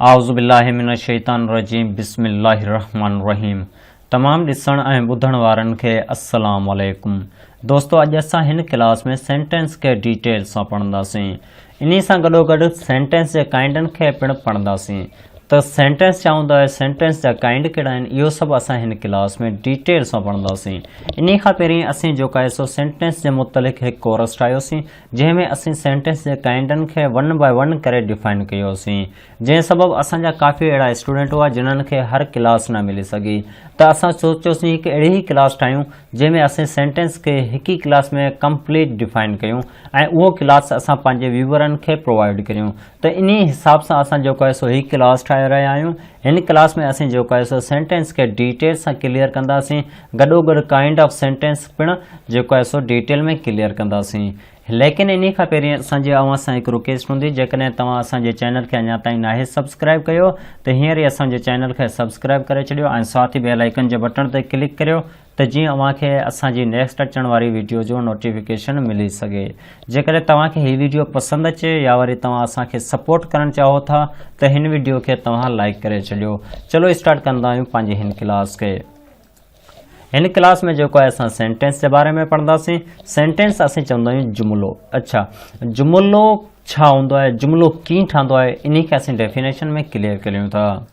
आउज़ुबिल्लाहिमिनश्शैतानिर्रजीम बिस्मिल्लाहिर्रहमानिर्रहीम। तमाम ॾिसण ऐं ॿुधण वारनि खे अस्सलाम वालेकुम। दोस्तों, अॼु असां हिन क्लास में सेंटेंस खे डिटेल सां पढ़ंदासीं। इन सां गॾोगॾु सेंटेंस जे काइंडनि खे पिणु पढ़ंदासीं। त सेंटेंस छा हूंदो आहे, सेंटेंस जा काइंड कहिड़ा आहिनि, इहो सभु असां हिन क्लास में डिटेल सां पढ़ंदासीं। इन खां पहिरीं असीं जेको आहे सो सेंटेंस जे मुतलिक़ हिकु कोर्स ठाहियोसीं, जंहिंमें असीं सेंटेंस जे काइंडनि खे वन बाय वन करे डिफाइन कयोसीं। जंहिं सबबु असांजा काफ़ी अहिड़ा स्टूडेंट हुआ जिन्हनि खे हर क्लास न मिली सघी, त असां सोचियोसीं हिकु अहिड़ी ई क्लास ठाहियूं जंहिंमें असीं सेंटेंस खे हिक ई क्लास में कंप्लीट डिफाइन कयूं ऐं उहो क्लास असां पंहिंजे व्यूवरनि खे प्रोवाइड करियूं। त इन हिसाब सां असां जेको आहे सो हीअ क्लास ठाहे रहिया आहियूं। हिन क्लास में असीं जेको आहे सो सेंटेंस खे डिटेल सां क्लियर कंदासीं, गॾोगॾु काइंड ऑफ सेंटेंस पिणु जेको आहे सो डिटेल में क्लियर कंदासीं। लेकिन इन खां पहिरीं असांजी अवां सां हिकु रिक्वेस्ट हूंदी, जेकॾहिं तव्हां असांजे चैनल खे अञा ताईं नाहे सब्सक्राइब कयो त हींअर ई असांजे चैनल खे सब्सक्राइब करे छॾियो ऐं साथ ई बेल आइकन जे बटन ते क्लिक करियो त जीअं अव्हांखे असांजी नेक्स्ट अचण वारी वीडियो जो नोटिफिकेशन मिली सघे। जेकॾहिं तव्हांखे हीअ वीडियो पसंदि अचे या वरी तव्हां असांखे सपोर्ट करणु चाहो था त हिन वीडियो खे तव्हां लाइक करे छॾियो। चलो स्टार्ट कंदा आहियूं पंहिंजी हिन क्लास खे। हिन क्लास में जेको आहे असां सेंटेंस जे बारे में पढ़ंदासीं। सेंटेंस असीं चवंदा आहियूं जुमिलो। अच्छा, जुमिलो छा हूंदो आहे, जुमिलो कीअं ठहंदो आहे, इन खे असीं डेफिनेशन में क्लियर करियूं था।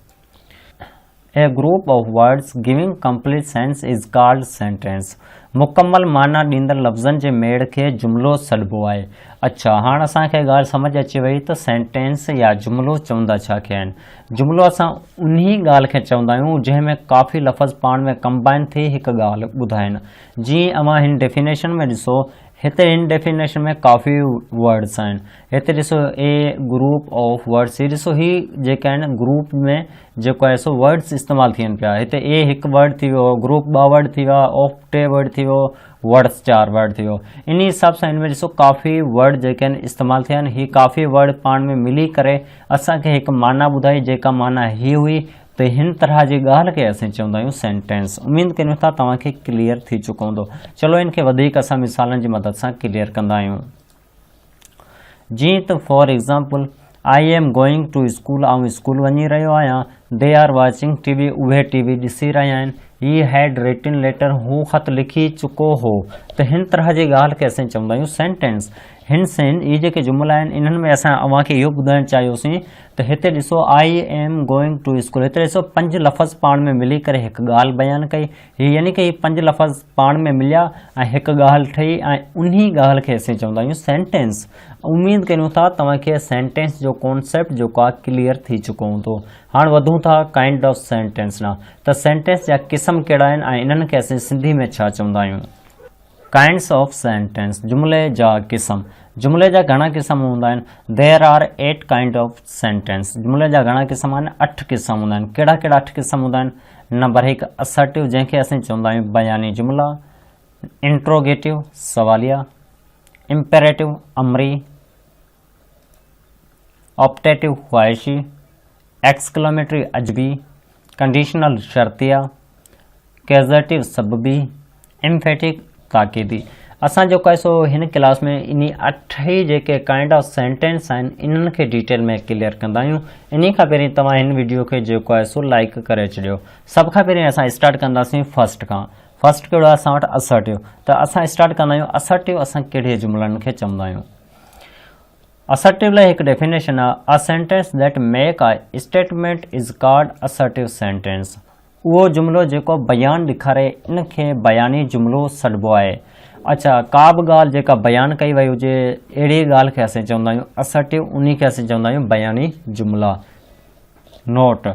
A group of words giving complete sense is called sentence. मुकमल माना ॾींदड़ लफ़्ज़नि जे मेड़ खे जुमिलो सॾिबो आहे। अच्छा, हाणे असांखे ॻाल्हि सम्झ अची वई त सेंटेंस या जुमिलो चवंदा छा खे आहिनि। जुमिलो असां उन ॻाल्हि खे चवंदा आहियूं जंहिंमें काफ़ी लफ़्ज़ पाण में कंबाइन थी हिकु ॻाल्हि ॿुधाइनि। जीअं अव्हां हिन डेफिनेशन में ॾिसो, हिते हिन डेफिनेशन में काफ़ी वर्ड्स आहिनि। हिते ॾिसो ए ग्रुप ऑफ वर्ड्स, हीअ ॾिसो ही जेके आहिनि ग्रुप में जेको आहे सो वर्ड्स इस्तेमालु थियनि पिया। हिते ए हिकु वर्ड थी वियो, ग्रुप ॿ वर्ड थी विया, ऑफ टे वर्ड थी वियो, वर्ड्स 4 वर्ड थी वियो। इन हिसाब सां हिन में ॾिसो काफ़ी वर्ड जेके आहिनि इस्तेमालु थिया आहिनि। हीअ काफ़ी वर्ड पाण में मिली करे असांखे हिकु माना ॿुधाई, जेका माना हीअ हुई। त हिन तरह जी ॻाल्हि खे असीं चवंदा आहियूं सेंटेंस। उमेद कयूं था तव्हांखे क्लियर थी चुको हूंदो। चलो इनखे वधीक असां मिसालनि जी मदद सां क्लियर कंदा आहियूं। जीअं त for example, I am going to school, आउं स्कूल वञी रहियो आहियां। दे आर वॉचिंग टीवी, उहे टीवी ॾिसी रहिया आहिनि। ही हैड रिटन लेटर, हू ख़त लिखी चुको हो। त हिन तरह जी ॻाल्हि खे असीं चवंदा आहियूं सेंटेंस। इहे जेके जुमिला आहिनि इन्हनि में असां अव्हांखे इहो ॿुधाइणु चाहियोसीं त हिते ॾिसो I am going to school, हिते ॾिसो 5 लफ़्ज़ पाण में मिली करे हिकु ॻाल्हि बयानु कई। हीअ यानी कि 5 लफ़्ज़ पाण में मिलिया ऐं हिकु ॻाल्हि ठही ऐं उन ॻाल्हि खे असीं चवंदा आहियूं सेंटेंस। उमेद कयूं था तव्हांखे सेंटेंस जो कॉन्सेप्ट जेको आहे क्लियर थी चुको हूंदो। हाणे वधूं था काइंड ऑफ सेंटेंस ॾांहुं। त सेंटेंस जा क़िस्म कहिड़ा आहिनि ऐं इन्हनि खे असीं सिंधी में छा चवंदा आहियूं। काइंड्स ऑफ सेंटेंस, जुमिले जा क़िस्म। जुमिले जा घणा क़िस्म हूंदा आहिनि। There are 8 kind of sentence. जुमिले जा घणा क़िस्म आहिनि, 8 क़िस्म हूंदा आहिनि। कहिड़ा कहिड़ा 8 क़िस्म हूंदा आहिनि। नंबर 1 असर्टिव, जंहिंखे असीं चवंदा आहियूं बयानी जुमिला। इंट्रोगेटिव, सवालिया। इम्पेरेटिव, अमरी। ऑप्टेटिव, ख्वाहिशी। एक्सक्लेमेटरी, अजबी। कंडीशनल, शर्तिया। कैज़ेटिव, सबबी। एम्फेटिक, ताकीदी। असां जेको आहे सो हिन क्लास में इन 8 ई जेके काइंड ऑफ सेंटेंस आहिनि इन्हनि खे डिटेल में क्लियर कंदा आहियूं। इन खां पहिरीं तव्हां हिन वीडियो खे जेको आहे सो लाइक करे छॾियो। सभ खां पहिरीं असां स्टार्ट कंदासीं फर्स्ट खां। फर्स्ट कहिड़ो आहे असां वटि, असर्टिव। त असां स्टार्ट कंदा आहियूं असर्टिव असां कहिड़े जुमिलनि खे चवंदा आहियूं। असर्टिव लाइ हिकु डेफिनेशन आहे, a sentence that make a statement is called assertive sentence. उहो जुमिलो जेको बयानु ॾेखारे इन खे बयानी जुमिलो सॾिबो आहे। अच्छा, का बि ॻाल्हि जेका बयानु कई वई हुजे अहिड़ी ॻाल्हि खे असीं चवंदा आहियूं असर्टिव, उन खे असीं चवंदा आहियूं बयानी जुमिला। नोट,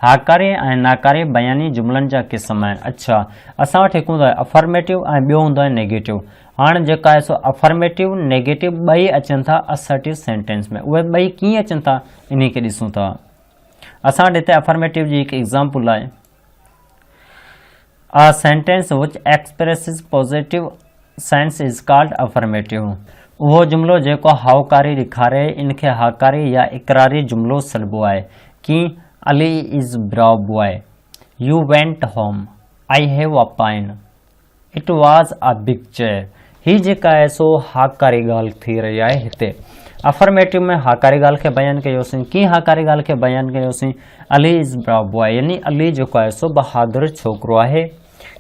हाकारी ऐं नाकारी बयानी जुमिलनि जा क़िस्म आहिनि। अच्छा, असां वटि हिकु हूंदो आहे अफर्मेटिव ऐं ॿियो हूंदो आहे नेगेटिव। हाणे जेका आहे सो अफर्मेटिव नेगेटिव ॿई अचनि था असर्टिव सेंटेंस में। उहे ॿई कीअं अचनि था इन खे ॾिसूं था। असां वटि हिते अफर्मेटिव जी हिकु एग्ज़ाम्पल आहे, a sentence which expresses positive sense is called affirmative. उहो जुमिलो जेको हाउकारी ॾेखारे इनखे हाकारी या इक़रारी जुमिलो सॾिबो आहे। की Ali is ब्राव boy, U went home, I have a Pine, it was a big chair. ही जेका आहे सो हाकारी ॻाल्हि थी रही आहे हिते। अफर्मेटिव में हाकारी ॻाल्हि खे बयानु कयोसीं। कीअं हाकारी ॻाल्हि खे बयानु कयोसीं? अली इज़ ब्राव बॉय, यानी अली जेको आहे सो बहादुर छोकिरो आहे।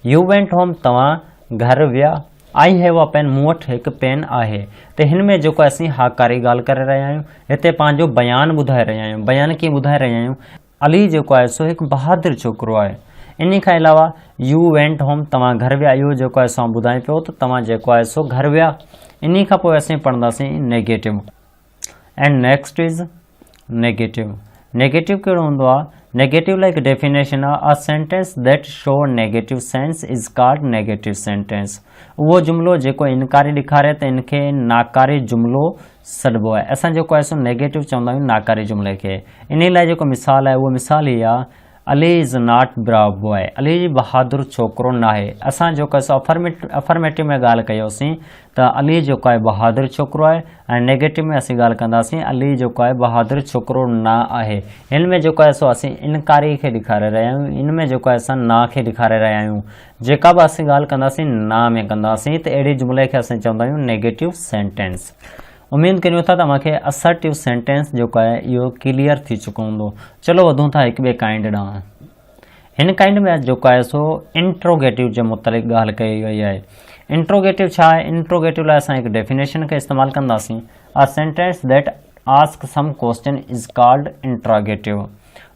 यू वेंट होम, तव्हां घर विया। आई हैव अ पेन, मूं वटि हिकु पेन आहे। त हिन में जेको असीं हाकारी ॻाल्हि करे रहिया आहियूं, हिते पंहिंजो बयानु ॿुधाए रहिया आहियूं। बयानु कीअं ॿुधाए रहिया आहियूं? अली जेको आहे सो हिकु बहादुर छोकिरो आहे। इन खां अलावा यू वेंट होम, तव्हां घर विया। इहो जेको आहे सो ॿुधाए पियो त तव्हां जेको आहे सो घर विया। इन खां पोइ असीं पढ़ंदासीं negative. And next is negative. Negative कहिड़ो हूंदो आहे? नेगेटिव लाइक डेफिनेशन आहे, a sentence that show negative sense is called negative sentence. उहो जुमिलो जेको इनकारी ॾेखारे त इनखे नाकारी जुमिलो सॾिबो आहे। असां जेको आहे सो नेगेटिव चवंदा आहियूं नाकारी जुमिले खे। इन लाइ जेको मिसाल आहे उहो मिसाल ई आहे, Ali is not brave boy, Ali बहादुर छोकिरो न आहे। असां जेको आहे सो अफर्मेटिव में ॻाल्हि कयोसीं त अली जेको आहे बहादुर छोकिरो आहे, ऐं नेगेटिव में असीं ॻाल्हि कंदासीं अली जेको आहे बहादुर छोकिरो न आहे। हिन में जेको आहे सो असीं इनकारी खे ॾेखारे रहिया आहियूं, इन में जेको आहे असां ना खे ॾेखारे रहिया आहियूं। जेका बि असीं ॻाल्हि कंदासीं ना में कंदासीं त अहिड़ी जुमिले खे असीं चवंदा आहियूं नेगेटिव सेंटेंस। उम्मीद करियूं था तव्हांखे असर्टिव सेंटेंस जेको आहे इहो क्लियर थी चुको हूंदो। चलो वधूं था हिकु ॿिए काइंड ॾांहुं। हिन काइंड में जेको आहे सो इंट्रोगेटिव जे मुतलिक़ ॻाल्हि कई वई आहे। इंट्रोगेटिव छा आहे? इंट्रोगेटिव लाइ असां हिकु डेफिनेशन खे इस्तेमालु कंदासीं, अ sentence that ask some question is called interrogative.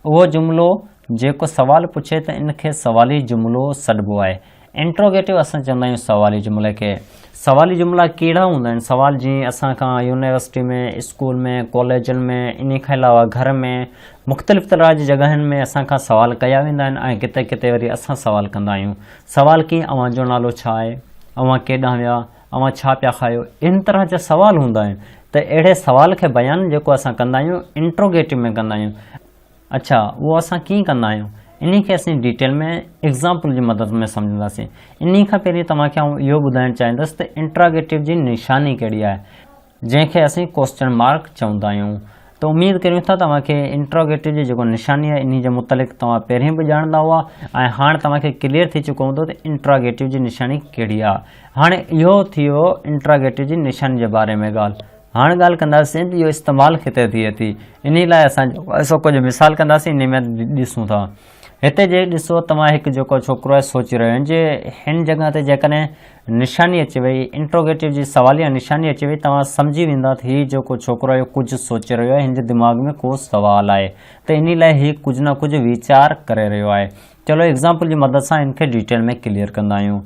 उहो जुमिलो जेको सवाल पुछे त इनखे सवाली जुमिलो सॾिबो आहे। इंट्रोगेटिव असां चवंदा आहियूं सवाली जुमिले खे। सवाली जुमिला कहिड़ा हूंदा आहिनि? सवाल जीअं असां खां यूनिवर्सिटी में, स्कूल में, कॉलेजनि में, इन खां अलावा घर में, मुख़्तलिफ़ तरह जी जॻहियुनि में असां खां सवाल कया वेंदा आहिनि ऐं किथे किथे वरी असां सवाल कंदा आहियूं। सवाल कीअं? अव्हांजो नालो छा आहे? अव्हां केॾांहुं विया? अव्हां छा पिया खायो? इन तरह जा सवाल हूंदा आहिनि। त अहिड़े सवाल खे बयानु जेको असां कंदा आहियूं इंट्रोगेटिव में कंदा आहियूं। अच्छा, उहो असां कीअं कंदा आहियूं? इन खे असीं डिटेल में एग्ज़ाम्पल जी मदद में सम्झंदासीं। इन खां पहिरीं तव्हांखे आउं इहो ॿुधाइणु चाहींदुसि त इंट्रोगेटिव जी निशानी कहिड़ी आहे, जंहिंखे असीं क्वेश्चन मार्क चवंदा आहियूं। त उमेद करियूं था तव्हांखे इंट्रोगेटिव जी जेको निशानी आहे इन जे मुतलिक़ तव्हां पहिरीं बि ॼाणंदा हुआ ऐं हाणे तव्हांखे क्लियर थी चुको हूंदो त इंट्रोगेटिव जी निशानी कहिड़ी आहे। हाणे इहो थी वियो इंट्रोगेटिव जी निशानी जे बारे में ॻाल्हि। हाणे ॻाल्हि कंदासीं त इहो इस्तेमालु किथे थिए थी। इन लाइ असां जेको कुझु मिसाल कंदासीं, इन में ॾिसूं था। हिते जे ॾिसो, तव्हां हिकु जेको छोकिरो आहे सोचे रहियो आहिनि जे हिन जॻह ते जेकॾहिं निशानी अची वई, इंट्रोगेटिव जी सवालिया निशानी अची वई, तव्हां सम्झी वेंदा त हीउ जेको छोकिरो आहे कुझु सोचे रहियो आहे, हिन जे दिमाग़ में को सुवालु आहे, त इन लाइ हीउ कुझु न कुझु वीचार करे रहियो आहे। चलो एग्ज़ाम्पल जी मदद सां इनखे डिटेल में क्लियर कंदा आहियूं।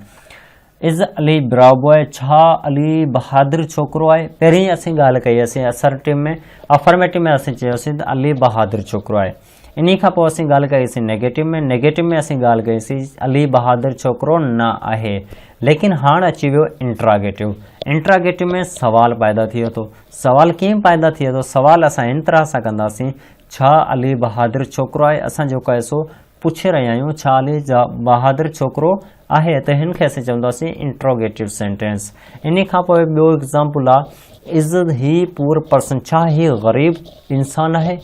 इज़ अली ब्राव बॉय, छा अली बहादुर छोकिरो आहे? पहिरीं असीं ॻाल्हि कईसीं असर्टिव में, अफर्मेटिव में असीं चयोसीं त अली बहादुर छोकिरो आहे। इन खां पोइ असीं ॻाल्हि कईसीं नेगेटिव में। नेगेटिव में असीं ॻाल्हि कईसीं अली बहादुर छोकिरो न आहे। लेकिन हाणे अची वियो इंट्रोगेटिव। इंट्रोगेटिव में सवाल पैदा थिए थो। सवाल कीअं पैदा थिए थो? सवाल असां इन तरह सां कंदासीं, छा अली बहादुर छोकिरो आहे? असां जेको आहे सो पुछे रहिया आहियूं छा अली बहादुर छोकिरो आहे, त हिन खे असीं चवंदासीं इंट्रोगेटिव सेंटेंस। इन खां पोइ ॿियो एग्ज़ाम्पल आहे, इज़ ही पुअर पर्सन, छा ही ग़रीब इंसान आहे?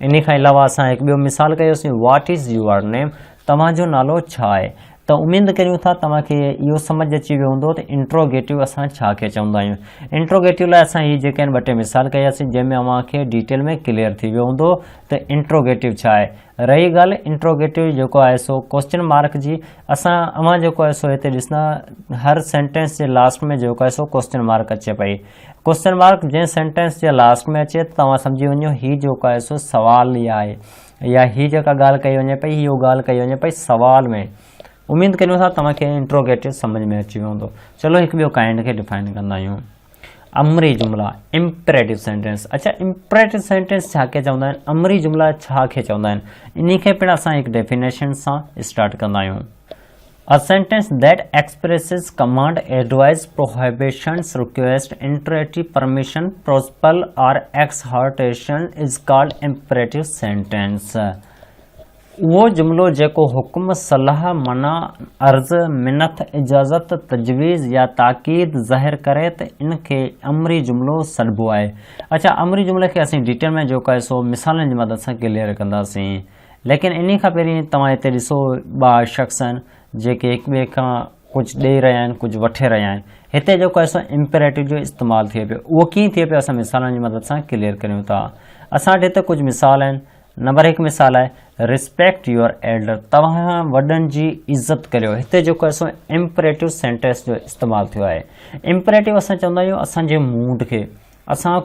इन खां अलावा असां हिकु ॿियो मिसाल कयोसीं, व्हाट इज़ यूअर नेम, तव्हांजो नालो छा आहे? त उमेद करियूं था तव्हांखे इहो सम्झ अची वियो हूंदो त इंट्रोगेटिव असां छा खे चवंदा आहियूं। इंट्रोगेटिव लाइ असां हीअ जेके आहिनि ॿ टे मिसाल कयासीं, जंहिंमें अव्हांखे डिटेल में क्लियर थी वियो हूंदो त इंट्रोगेटिव छा आहे। रही ॻाल्हि इंट्रोगेटिव जेको आहे सो क्वेश्चन मार्क जी, अव्हां जेको आहे सो हिते ॾिसंदा हर सेंटेंस जे लास्ट में जेको आहे सो क्वेश्चन मार्क अचे पई। क्वेश्चन मार्क जंहिं सेंटेंस जे लास्ट में अचे त तव्हां सम्झी वञो हीउ जेको आहे सो सवाल ई आहे, या हीअ जेका ॻाल्हि कई वञे पई इहो ॻाल्हि कई वञे पई सवाल में। उमेद करियूं था तव्हांखे इंट्रोगेटिव समझ में अची वियो हूंदो। चलो हिकु ॿियो काइंड खे डिफाइन कंदा आहियूं, अमरी जुमिला, इम्परेटिव सेंटेंस। अच्छा, इम्परेटिव सेंटेंस छा खे चवंदा आहिनि? अमरी जुमिला छा खे चवंदा आहिनि? इन खे पिणु असां हिकु डेफिनेशन सां स्टार्ट कंदा आहियूं। A sentence that expresses command, advice, prohibitions, request, entreaty, permission, proposal or exhortation is called imperative sentence. वो जुमिलो जेको हुक्म, सलाह, मना, अर्ज़, मिनत, इजाज़त, तजवीज़ या ताकीद ज़ाहिर करे त इनखे अमरी जुमिलो सॾिबो आहे। अच्छा, अमरी जुमिले खे असीं डिटेल में जेको आहे सो मिसालनि जी मदद सां क्लियर कंदासीं। लेकिन इन खां पहिरीं तव्हां हिते ॾिसो ॿ शख़्स आहिनि जेके हिक ॿिए खां कुछ ॾेई रहिया आहिनि, कुछ वठे रहिया आहिनि। हिते जेको आहे सो इम्पेरेटिव जो इस्तेमालु थिए पियो, उहो कीअं थिए पियो असां मिसालनि जी मदद सां क्लियर करियूं था। असां वटि हिते कुझु मिसाल आहिनि। नंबर 1 मिसाल आहे रिस्पेक्ट योर एल्डर, तव्हां वॾनि जी इज़त करियो। हिते जेको आहे सो इम्पेरेटिव सेंटेंस जो इस्तेमालु थियो आहे। इम्पेरेटिव असां चवंदा आहियूं असांजे मूड खे, असां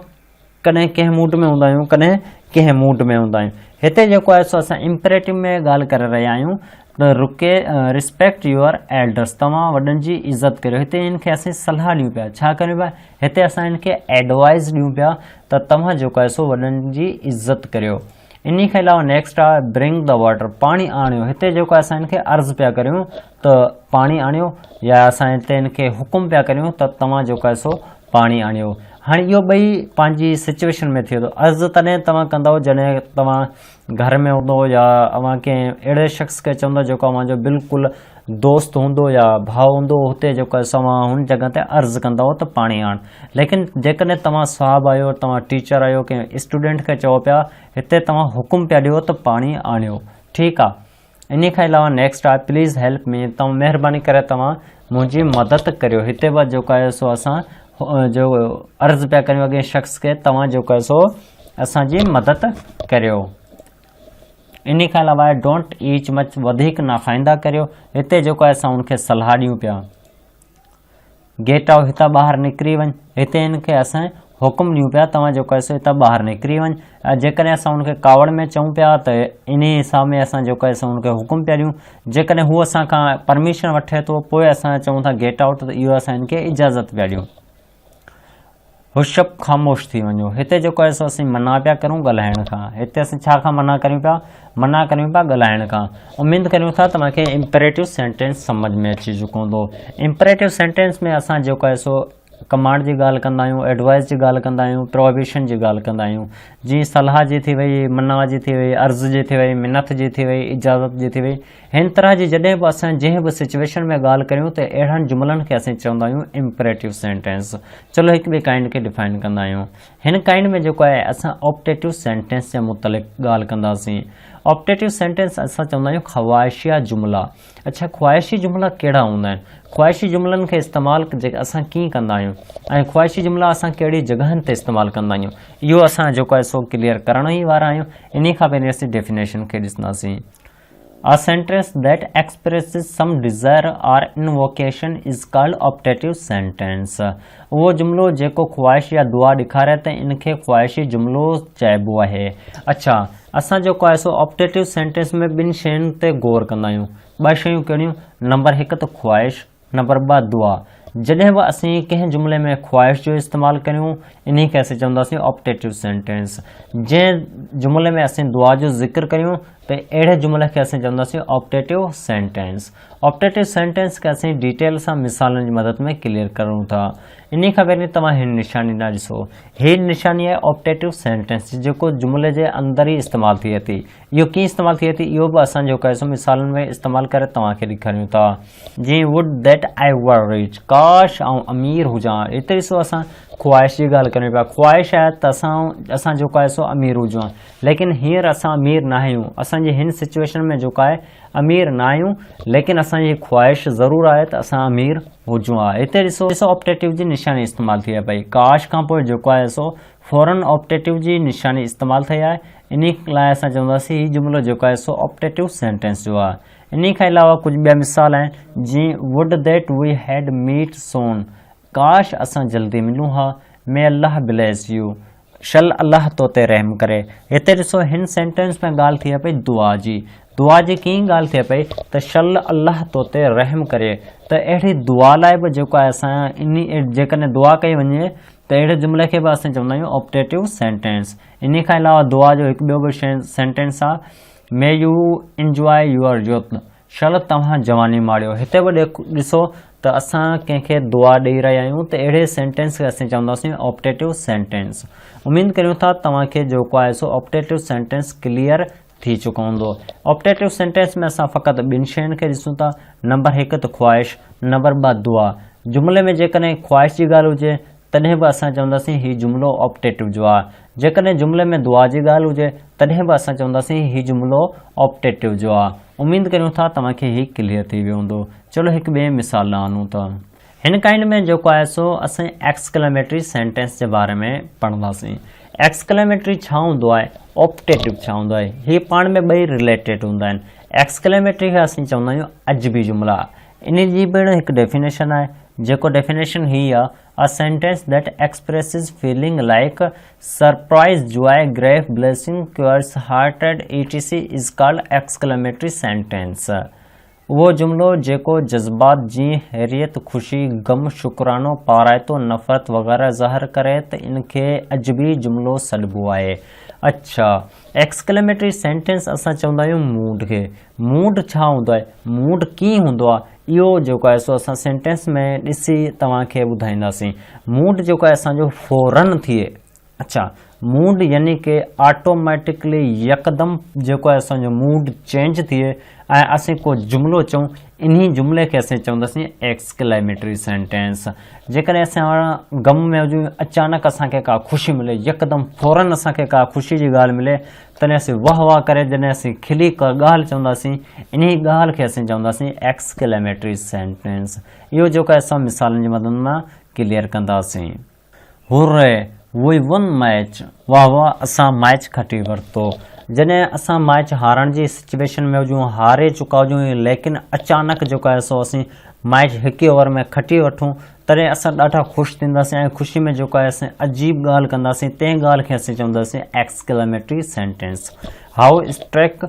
कॾहिं कंहिं मूड में हूंदा आहियूं, कॾहिं कंहिं मूड में हूंदा आहियूं। हिते जेको आहे सो असां इम्पेरेटिव में ॻाल्हि करे रहिया आहियूं त रिस्पेक्ट योर एल्डर्स, तव्हां वॾनि जी इज़त करियो। हिते हिन खे असीं सलाह ॾियूं पिया, छा करियूं पिया, हिते असां हिन खे एडवाइस ॾियूं पिया त तव्हां जेको आहे सो वॾनि जी इज़त करियो। इन खां अलावा नेक्स्ट आहे ब्रिंग द वाटर, पाणी आणियो। हिते जेको आहे असां हिन खे अर्ज़ु पिया करियूं त पाणी आणियो, या असां हिते हिन खे हुकुम पिया करियूं त तव्हां जेको आहे सो पाणी आणियो। हाणे इहो ॿई पंहिंजी सिचुएशन में थिए थो। अर्ज़ु तॾहिं तव्हां कंदव जॾहिं तव्हां घर में हूंदो या अव्हां कंहिं अहिड़े शख़्स खे चवंदो जेको अव्हांजो बिल्कुलु दोस्त हूंदो या भाउ हूंदो, हुते जेको आहे तव्हां हुन जॻह ते अर्ज़ु कंदव त पाणी आण। लेकिन जेकॾहिं तव्हां साहब आहियो, तव्हां टीचर आहियो, कंहिं स्टूडेंट खे चओ पिया, हिते तव्हां हुकुम पिया ॾियो त पाणी आणियो। ठीकु आहे। इन खां अलावा नेक्स्ट आहे प्लीज़ हेल्प मी, तव्हां महिरबानी करे तव्हां मुंहिंजी मदद करियो। हिते बि जेको आहे सो असां जो अर्ज़ु पिया करियूं अॻे शख़्स खे, तव्हां जेको आहे सो असांजी मदद करियो। इन खां अलावा डोंट ईट मच, वधीक न खाईंदा करियो। हिते जेको आहे असां हुनखे सलाह ॾियूं पिया। गेट आउट, हितां ॿाहिरि निकिरी वञ। हिते हिन खे असां हुकुम ॾियूं पिया तव्हां जेको आहे सो हितां ॿाहिरि निकिरी वञ। जेकॾहिं असां हुनखे कावड़ में चऊं पिया त इन हिसाब में असां जेको आहे सो हुनखे हुकुम पिया ॾियूं। जेकॾहिं हू असां खां परमिशन वठे थो, पोइ असां चऊं था गेट आउट, त इहो असां हिन खे इजाज़त पिया ॾियूं। हुशप, ख़ामोश थी वञो। हिते जेको आहे सो असीं मना पिया करूं ॻाल्हाइण खां। हिते असीं छा खां मना करियूं पिया, मना करियूं पिया ॻाल्हाइण खां। उमेद करियूं था तव्हांखे इम्पेरेटिव सेंटेंस सम्झ में अची चुको हूंदो। इम्पेरेटिव सेंटेंस में असां जेको आहे सो कमांड जी ॻाल्हि कंदा आहियूं, एडवाइस जी ॻाल्हि कंदा आहियूं, प्रोहिबिशन जी ॻाल्हि कंदा आहियूं। जीअं सलाह जी थी वई, मना जी थी वई, अर्ज़ु जी थी वई, मिनत जी थी वई, इजाज़त जी थी वई। हिन तरह जी जॾहिं बि असां जंहिं बि सिचुएशन में ॻाल्हि करियूं त अहिड़नि जुमलनि खे असीं चवंदा आहियूं इम्पेरेटिव सेंटेंस। चलो हिकु ॿिए काइंड खे डिफाइन कंदा आहियूं। हिन काइंड में जेको आहे असां ऑप्टेटिव सेंटेंस जे मुतलिक़ ॻाल्हि कंदासीं। ऑप्टेटिव सेंटेंस असां चवंदा आहियूं ख़्वाहिशिया जुमला। अच्छा, ख़्वाहिशी जुमला कहिड़ा हूंदा आहिनि, ख़्वाहिशी जुमलनि खे इस्तेमालु असां कीअं कंदा आहियूं, ऐं ख़्वाहिशी जुमला असां कहिड़ी जॻहनि ते इस्तेमालु कंदा आहियूं, इहो असां जेको आहे सो क्लियर करण ई वारा आहियूं। इन खां पहिरीं असीं डेफिनेशन खे ॾिसंदासीं। A sentence that expresses some desire or invocation is called optative sentence. उहो जुमिलो जेको ख़्वाहिश या दुआ ॾेखारे त इन खे ख़्वाहिशी जुमिलो चइबो आहे। अच्छा, असां जेको आहे सो ऑप्टेटिव सेंटेंस में ॿिनि शयुनि ते गौर कंदा आहियूं। ॿ शयूं कहिड़ियूं, नंबर 1 त ख़्वाहिश, नंबर 2 दुआ। जॾहिं बि असीं कंहिं जुमिले में ख़्वाहिश जो इस्तेमालु करियूं, इन खे असीं चवंदासीं ऑप्टेटिव सेंटेंस। जंहिं जुमिले में असीं दुआ जो ज़िक्र करियूं त अहिड़े जुमिले खे असीं चवंदासीं ऑप्टेटिव सेंटेंस। ऑप्टेटिव सेंटेंस खे असीं डिटेल सां मिसालनि जी मदद में क्लियर करूं था। इन खां पहिरीं तव्हां हिन निशानी न ॾिसो, हीअ निशानी आहे ऑप्टेटिव सेंटेंस जेको जुमिले जे अंदरि ई इस्तेमालु थिए थी। इहो कीअं इस्तेमालु थिए थी, इहो बि असां जेको आहे सो मिसालनि में इस्तेमालु करे तव्हांखे ॾेखारियूं था। जीअं would that I were rich, काश आउं अमीर हुजां। हिते ॾिसो असां ख़्वाहिश जी ॻाल्हि करियूं पिया। ख़्वाहिश आहे त असां जेको आहे सो अमीर हुजां, लेकिन हींअर असां अमीर न आहियूं। असांजी हिन सिचुएशन में जेको आहे अमीर न आहियूं, लेकिन असांजी ख़्वाहिश ज़रूरु आहे त असां अमीर हुजूं। हिते ॾिसो ऑप्टेटिव जी निशानी इस्तेमालु थी आहे पई। काश खां पोइ जेको आहे सो फौरन ऑप्टेटिव जी निशानी इस्तेमालु थी आहे। इन लाइ असां चवंदासीं हीउ जुमिलो जेको आहे सो ऑप्टेटिव सेंटेंस जो आहे। इन खां अलावा कुझु ॿिया मिसाल आहिनि, जीअं वुड दैट वी हैड मीट सोन, काश असां जल्दी मिलूं हा। मे अल्लाह ब्लेस यू, शल अल्लाह तो ते रहम करे। हिते ॾिसो हिन सेंटेंस में ॻाल्हि थी पई दुआ जी। दुआ जी कीअं ॻाल्हि थिए पई त शल अल्लाह तो ते रहम करे। त अहिड़ी दुआ लाइ बि जेको आहे असां इन जेकॾहिं दुआ कई वञे त अहिड़े जुमिले खे बि असां चवंदा आहियूं ऑप्टेटिव सेंटेंस। इन खां अलावा दुआ जो हिकु ॿियो बि सेंटेंस आहे, may you enjoy your youth, शल तव्हां जवानी माणियो। हिते बि ॾिसो त असां कंहिंखे दुआ ॾेई रहिया आहियूं त अहिड़े सेंटेंस खे असीं चवंदासीं ऑप्टेटिव सेंटेंस। उमेद करियूं था तव्हांखे जेको आहे सो ऑप्टेटिव सेंटेंस क्लियर थी चुको हूंदो। ऑप्टेटिव सेंटेंस में असां फ़क़ति ॿिनि शयुनि खे ॾिसूं था, नंबर 1 त ख़्वाहिश, नंबर 2 दुआ। जुमिले में जेकॾहिं ख़्वाहिश जी ॻाल्हि हुजे तॾहिं बि असां चवंदासीं हीउ जुमिलो ऑप्टेटिव जो आहे। जेकॾहिं जुमिले में दुआ जी ॻाल्हि हुजे तॾहिं बि असां चवंदासीं हीउ जुमिलो ऑप्टेटिव जो आहे। उमेद करियूं था तव्हांखे हीउ क्लियर थी वियो हूंदो। चलो हिकु ॿिए मिसाल आणूं था। हिन काइंड में जेको आहे सो असां एक्सक्लेमेटरी सेंटेंस जे बारे में पढ़ंदासीं। एक्सक्लेमेटरी छा हूंदो आहे, ऑप्टेटिव छा हूंदो आहे, हीअ पाण में ॿई रिलेटेड हूंदा आहिनि। एक्सक्लेमेटरी खे असीं चवंदा आहियूं अजबी जुमिला। इन जी पिणु हिकु डेफिनेशन आहे, जेको डेफिनेशन ही आहे, a sentence that expresses feeling like surprise, joy, great, blessing, curse, hatred etc is called exclamatory sentence. उहो जुमिलो जेको जज़्बात जीअं हैरियत, ख़ुशी, गम, शुक्रानो, पारायतो, नफ़रत वग़ैरह ज़ाहिर करे त इनखे अजबी जुमिलो सॾिबो आहे। अच्छा, एक्सक्लेमेटरी सेंटेंस असां चवंदा आहियूं मूड खे। मूड छा हूंदो आहे, मूड कीअं हूंदो आहे, इहो जेको आहे सो असां सेंटेंस में ॾिसी तव्हांखे ॿुधाईंदासीं। मूड जेको आहे असांजो फौरन थिए। अच्छा, मूड यानी कि ऑटोमेटिकली यकदमि जेको आहे असांजो मूड चेंज थिए ऐं असीं को जुमिलो चऊं, इन्ही जुमिले खे असीं चवंदासीं एक्सक्लेमेटरी सेंटेंस। जेकॾहिं असां गम में हुजूं, अचानक असांखे का ख़ुशी मिले, यकदमि फौरन असांखे का ख़ुशी जी ॻाल्हि मिले, तॾहिं असीं वाह वाह करे जॾहिं असीं खिली का ॻाल्हि चवंदासीं, इन्ही ॻाल्हि खे असीं चवंदासीं एक्सक्लेमेटरी सेंटेंस। इहो जेको आहे असां मिसालनि जी मदद मां क्लियर कंदासीं। हुर्रे, वी वन मैच, वाह वाह असां मैच खटी वरितो। जॾहिं असां मैच हारण जी सिचुएशन में हुजूं, हारे चुका हुजूं, लेकिन अचानक जेको आहे सो असीं मैच हिकु ओवर में खटी वठूं, तॾहिं असां ॾाढा ख़ुशि थींदासीं ऐं ख़ुशी में जेको आहे असीं अजीब ॻाल्हि कंदासीं। तंहिं ॻाल्हि खे असीं चवंदासीं एक्सक्लेमेटरी सेंटेंस। हाउ स्ट्रेक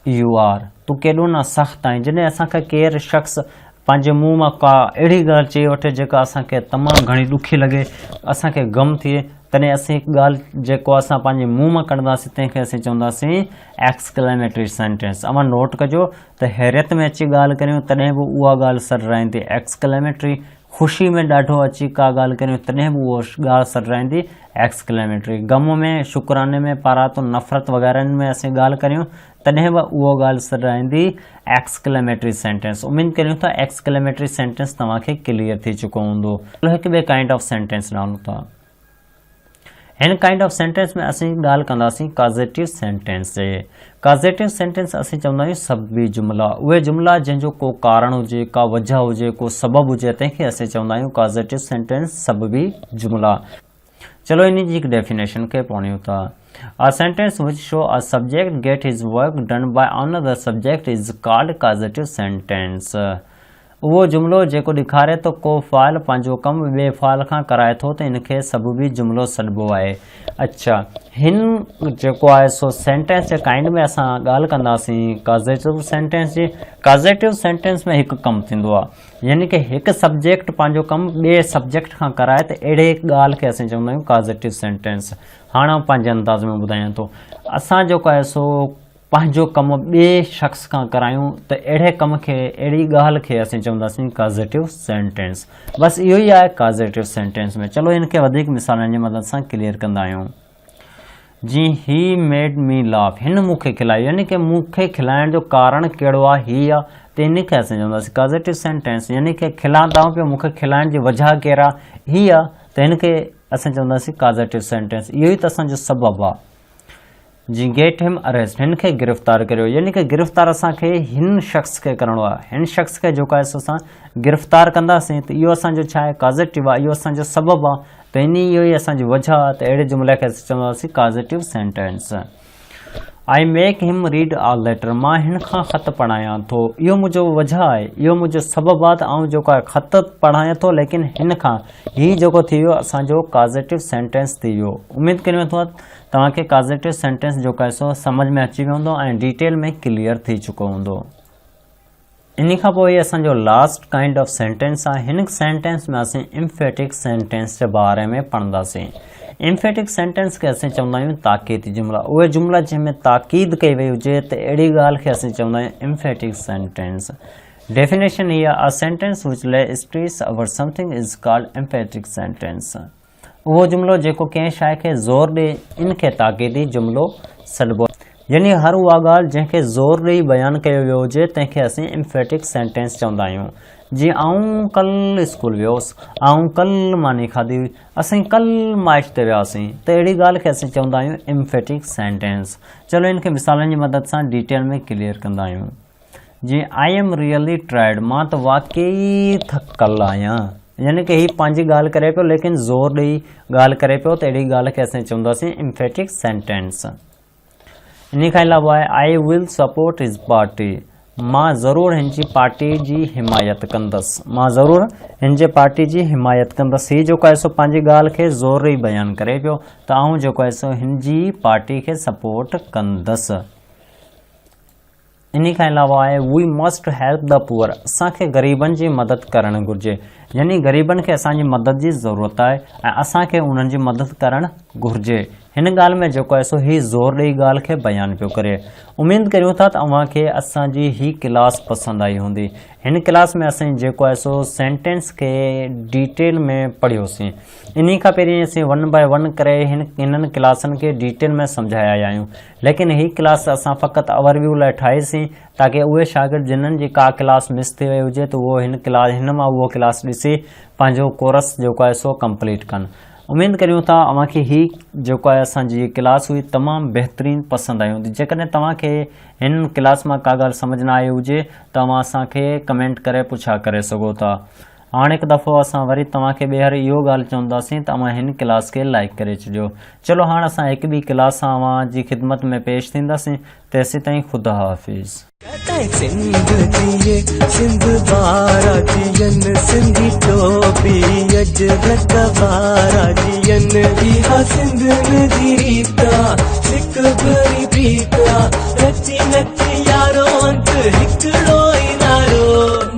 यू आर, तूं केॾो न सख़्तु आहीं। जॾहिं असांखे केरु शख़्स पंहिंजे मुंहं मां का अहिड़ी ॻाल्हि चई वठे जेका असांखे तमामु घणी ॾुखी लॻे, असांखे गम थिए, तॾहिं असीं हिकु ॻाल्हि जेको असां पंहिंजे मुंहं मां कढंदासीं तंहिंखे असीं चवंदासीं एक्सक्लेमेटरी सेंटेंस। अमां नोट कजो त हैरियत में अची ॻाल्हि करियूं तॾहिं बि उहा ॻाल्हि सॾराईंदी एक्सक्लेमेटरी, ख़ुशी में ॾाढो अची का ॻाल्हि करियूं तॾहिं बि उहा ॻाल्हि सॾराईंदी एक्सक्लेमेटरी। गम में, शुक्राने में, पारातो, नफ़रत वग़ैरह में असीं ॻाल्हि करियूं तॾहिं बि उहा ॻाल्हि सॾराईंदी एक्सक्लेमेटरी सेंटेंस। उमेद करियूं था एक्सक्लेमेटरी सेंटेंस तव्हांखे क्लियर थी चुको हूंदो। हिकु ॿिए काइंड ऑफ सेंटेंस ॾाणूं था। हिन काइंड ऑफ सेंटेंस में असीं ॻाल्हि कंदासीं कॉज़ेटिव सेंटेंस जे। कॉज़ेटिव सेंटेंस असीं चवंदा आहियूं सबबी जुमिला। उहे जुमिला जंहिंजो को कारण हुजे, का वजह हुजे, को सबबु हुजे, तंहिंखे असीं चवंदा आहियूं कॉज़ेटिव सेंटेंस, सबबी जुमिला। चलो इन जी हिकु डेफिनेशन खे पढ़ूं था। A sentence which show a subject get his work done by another subject is called causative sentence. उहो जुमिलो जेको ॾेखारे थो को फ़ाइल पंहिंजो कमु ॿिए फ़ाइल खां कराए थो त इनखे सबबी जुमिलो सॾिबो आहे। अच्छा, हिन जेको आहे सो सेंटेंस जे काइंड में असां ॻाल्हि कंदासीं कॉज़ेटिव सेंटेंस जी। कॉज़ेटिव सेंटेंस में हिकु कमु थींदो आहे, यानी कि हिकु सब्जेक्ट पंहिंजो कमु ॿिए सब्जेक्ट खां कराए त अहिड़े ॻाल्हि खे असीं चवंदा आहियूं कॉज़ेटिव सेंटेंस। हाणे पंहिंजे अंदाज़ में ॿुधायां थो, असां जेको आहे सो पंहिंजो कमु ॿिए शख़्स खां करायूं त अहिड़े कम खे, अहिड़ी ॻाल्हि खे असीं चवंदासीं कॉज़ेटिव सेंटेंस। बसि इहो ई आहे कॉज़ेटिव सेंटेंस में। चलो हिनखे वधीक मिसालनि जी मदद सां क्लियर कंदा आहियूं। जी, ही मेड मी लाफ, हिन मूंखे खिलायो, यानी कि मूंखे खिलाइण जो कारण कहिड़ो आहे, ही आहे, त इनखे असीं चवंदासीं कॉज़ेटिव सेंटेंस। यानी कि खिलां था पियो, मूंखे खिलाइण जी वजह कहिड़ा आहे, ही आहे, त हिनखे असीं चवंदासीं कॉज़ेटिव सेंटेंस। इहो ई त असांजो सबबु आहे। जी, गेट हिम अरेस्ट, हिन खे गिरफ़्तार करियो, यानी कि गिरफ़्तार असांखे हिन शख़्स खे करिणो आहे। हिन शख़्स खे जेको आहे सो असां गिरफ़्तार कंदासीं त इहो असांजो छा आहे, कॉज़ेटिव आहे, इहो असांजो सबबु आहे, त इहो ई असांजी वजह आहे, त अहिड़े जुमिले खे असीं चवंदासीं कॉज़ेटिव सेंटेंस। आई मेक हिम रीड आ लेटर, मां हिन खां ख़त पढ़ायां थो, इहो मुंहिंजो वजह आहे, इहो मुंहिंजो सबबु आहे त आउं जेको आहे ख़त पढ़ायां थो, लेकिन हिन खां हीउ जेको थी वियो असांजो कॉज़ेटिव सेंटेंस थी वियो। उमेद करियूं था तव्हांखे कॉज़ेटिव सेंटेंस जेको आहे सो सम्झ में अची वियो हूंदो ऐं डिटेल में क्लियर थी चुको हूंदो। इन खां पोइ असांजो लास्ट काइंड ऑफ सेंटेंस आहे। हिन सेंटेंस में असीं एम्फेटिक सेंटेंस जे बारे में पढ़ंदासीं। एम्फेटिक सेंटेंस खे असीं चवंदा आहियूं ताक़ीदी जुमिला। उहे जुमिला जंहिंमें ताक़ीद कई वई हुजे त अहिड़ी ॻाल्हि खे असीं चवंदा आहियूं एम्फेटिक सेंटेंस। डेफिनेशन इहा आहे, अ सेंटेंस विच ले stress over something is called emphatic sentence. उहो जुमिलो जेको कंहिं शइ खे ज़ोर ॾे, इनखे ताक़ीदी जुमिलो सॾिबो। यानी हर उहा ॻाल्हि जंहिंखे ज़ोर ॾेई बयानु कयो वियो हुजे तंहिंखे असीं एम्फेटिक सेंटेंस चवंदा आहियूं। जी आऊं कल स्कूल वियोसि, आऊं कल मानी खाधी हुई, असीं कल माइश ते वियासीं, त अहिड़ी ॻाल्हि खे असीं चवंदा आहियूं एम्फेटिक सेंटेंस। चलो इनखे मिसालनि जी मदद सां डिटेल में क्लियर कंदा आहियूं। जीअं आई एम रियली टायर्ड, मां त वाकई थकल आहियां, यानी कि ही पंहिंजी ॻाल्हि करे पियो लेकिन ज़ोर ॾेई ॻाल्हि करे पियो, त अहिड़ी ॻाल्हि खे असीं चवंदासीं एम्फेटिक सेंटेंस। इन खां अलावा आहे आई विल सपोर्ट हिज पार्टी, मां ज़रूरु हिन जी पार्टी जी हिमायत कंदसि, मां ज़रूरु हिन जे पार्टी जी हिमायत कंदसि। हीउ जेको आहे सो पंहिंजी ॻाल्हि खे ज़ोर ॾेई बयानु करे पियो त आऊं जेको आहे सो हिन जी पार्टी खे सपोर्ट कंदसि। इन खां अलावा आहे we must help the poor, असांखे ग़रीबनि जी मदद करणु घुरिजे, यानी ग़रीबनि खे असांजी मदद जी ज़रूरत आहे ऐं असांखे उन्हनि जी मदद करणु घुरिजे। हिन ॻाल्हि में जेको आहे सो ही ज़ोर ॾेई ॻाल्हि खे बयानु पियो करे। उमेद करियूं था तव्हांखे असांजी ही क्लास पसंदि आई हूंदी। हिन क्लास में असीं जेको आहे सो सेंटेंस खे डिटेल में पढ़ियोसीं। इन खां पहिरीं असीं 1 बाय 1 करे हिननि क्लासनि खे डिटेल में सम्झाया आहियूं, लेकिन ही क्लास असां फ़क़ति ओवरव्यू लाइ ठाहीसीं ताकी उहे शागिर्द जिन्हनि जी का क्लास मिस थी वई हुजे त उहो हिन मां उहो क्लास ॾिसी पंहिंजो कोर्स जेको आहे सो कंप्लीट कनि। उमेद करियूं था अव्हांखे ही जेको आहे असांजी क्लास हुई तमामु बहितरीनु पसंदि आई हूंदी। जेकॾहिं तव्हांखे हिन क्लास मां का ॻाल्हि सम्झ न आई हुजे त तव्हां असांखे कमेंट करे पुछा करे सघो था। हाणे हिकु दफ़ो असां वरी तव्हांखे ॿीहर इहो ॻाल्हि चवंदासीं त तव्हां हिन क्लास खे लाइक करे छॾियो। चलो हाणे असां हिकु ॿी क्लास सां अव्हांजी ख़िदमत में पेश थींदासीं। तेसीं ताईं ख़ुदा हाफ़िज़। सिंध बारा जियन सिंधी टोपी अज लकबारा जियन इहा सिंध नदी रीता सिक भरी प्रीता रची नची यारो अंत हिकड़ो ई नारो।